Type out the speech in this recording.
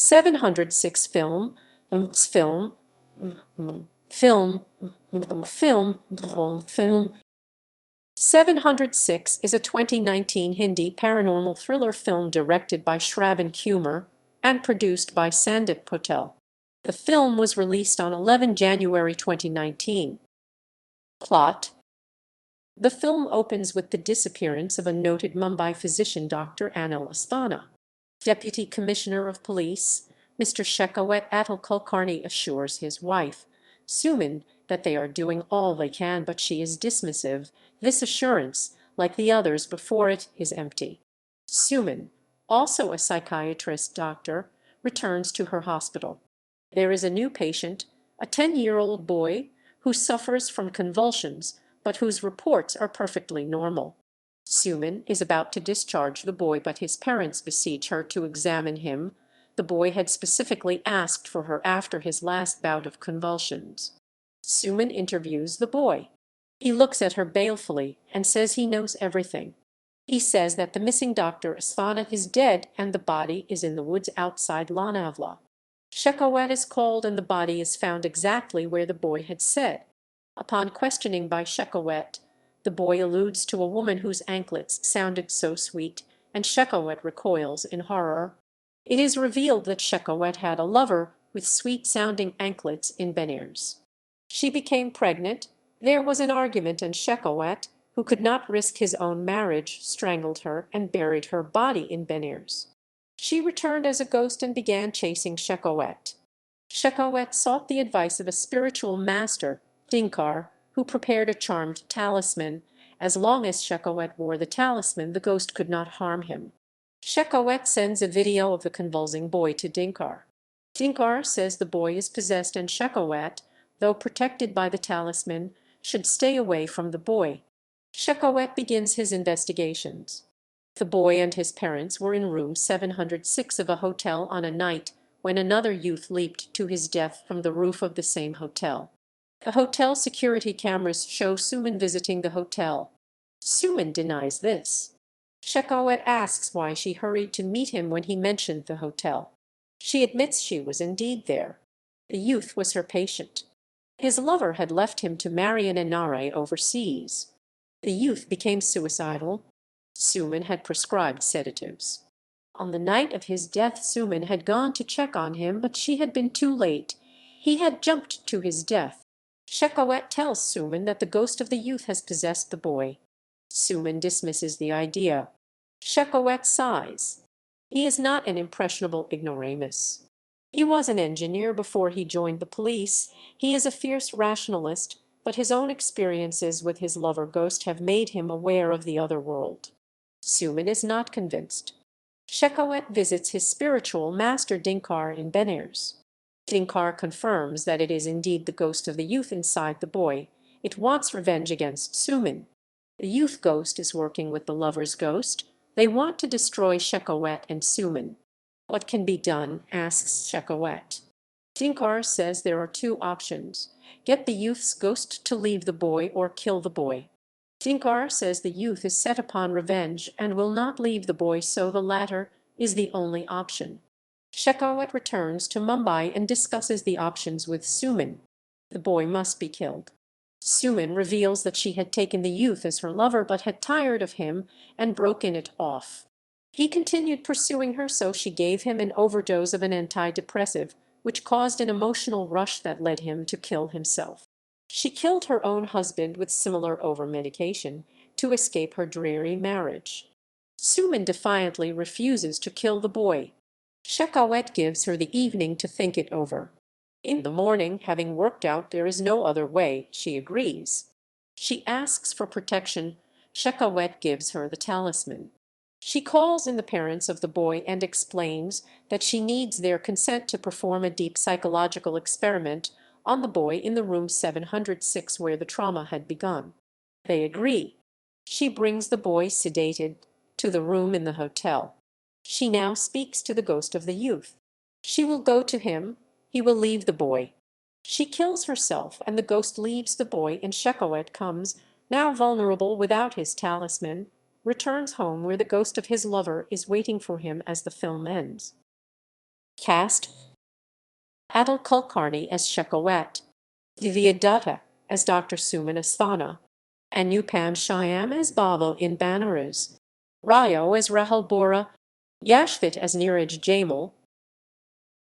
706 film, film, film. 706 is a 2019 Hindi paranormal thriller film directed by Shravan Kumar and produced by Sandip Patel. The film was released on 11 January 2019. Plot: the film opens with the disappearance of a noted Mumbai physician, Dr. Anil Asthana. Deputy Commissioner of Police, Mr. Shekhawat Atal Kulkarni, assures his wife, Suman, that they are doing all they can, but she is dismissive. This assurance, like the others before it, is empty. Suman, also a psychiatrist doctor, returns to her hospital. There is a new patient, a 10-year-old boy, who suffers from convulsions, but whose reports are perfectly normal. Suman is about to discharge the boy, but his parents beseech her to examine him. The boy had specifically asked for her after his last bout of convulsions. Suman interviews the boy. He looks at her balefully and says he knows everything. He says that the missing Dr. Asthana is dead and the body is in the woods outside Lanavla. Shekhawat is called and the body is found exactly where the boy had said. Upon questioning by Shekhawat, the boy alludes to a woman whose anklets sounded so sweet, and Shekhawat recoils in horror. It is revealed that Shekhawat had a lover with sweet-sounding anklets in Benares. She became pregnant, there was an argument, and Shekhawat, who could not risk his own marriage, strangled her and buried her body in Benares. She returned as a ghost and began chasing Shekhawat. Shekhawat sought the advice of a spiritual master, Dinkar, who prepared a charmed talisman. As long as Shekhawat wore the talisman, the ghost could not harm him. Shekhawat sends a video of the convulsing boy to Dinkar. Dinkar says the boy is possessed and Shekhawat, though protected by the talisman, should stay away from the boy. Shekhawat begins his investigations. The boy and his parents were in room 706 of a hotel on a night when another youth leaped to his death from the roof of the same hotel. The hotel security cameras show Suman visiting the hotel. Suman denies this. Shekhawat asks why she hurried to meet him when he mentioned the hotel. She admits she was indeed there. The youth was her patient. His lover had left him to marry an NRI overseas. The youth became suicidal. Suman had prescribed sedatives. On the night of his death, Suman had gone to check on him, but she had been too late. He had jumped to his death. Shekhawat tells Suman that the ghost of the youth has possessed the boy. Suman dismisses the idea. Shekhawat sighs. He is not an impressionable ignoramus. He was an engineer before he joined the police. He is a fierce rationalist, but his own experiences with his lover ghost have made him aware of the other world. Suman is not convinced. Shekhawat visits his spiritual master Dinkar in Benares. Dinkar confirms that it is indeed the ghost of the youth inside the boy. It wants revenge against Suman. The youth ghost is working with the lover's ghost. They want to destroy Shekhawat and Suman. What can be done? Asks Shekhawat. Dinkar says there are two options: get the youth's ghost to leave the boy or kill the boy. Dinkar says the youth is set upon revenge and will not leave the boy, so the latter is the only option. Shekhawat returns to Mumbai and discusses the options with Suman. The boy must be killed. Suman reveals that she had taken the youth as her lover but had tired of him and broken it off. He continued pursuing her, so she gave him an overdose of an antidepressive, which caused an emotional rush that led him to kill himself. She killed her own husband with similar over-medication to escape her dreary marriage. Suman defiantly refuses to kill the boy. Shekhawat gives her the evening to think it over. In the morning, having worked out there is no other way, she agrees. She asks for protection. Shekhawat gives her the talisman. She calls in the parents of the boy and explains that she needs their consent to perform a deep psychological experiment on the boy in the room 706 where the trauma had begun. They agree. She brings the boy sedated to the room in the hotel. She now speaks to the ghost of the youth. She will go to him. He will leave the boy. She kills herself and the ghost leaves the boy, and Shekhawat comes, now vulnerable without his talisman, returns home where the ghost of his lover is waiting for him as the film ends. Cast: Atul Kulkarni as Shekhawat, Divya Dutta as Dr. Suman Asthana, Anupam Shyam as Bavo in Banarus, Rayo as Rahul Bora, Yashvit as Neeraj Jamal,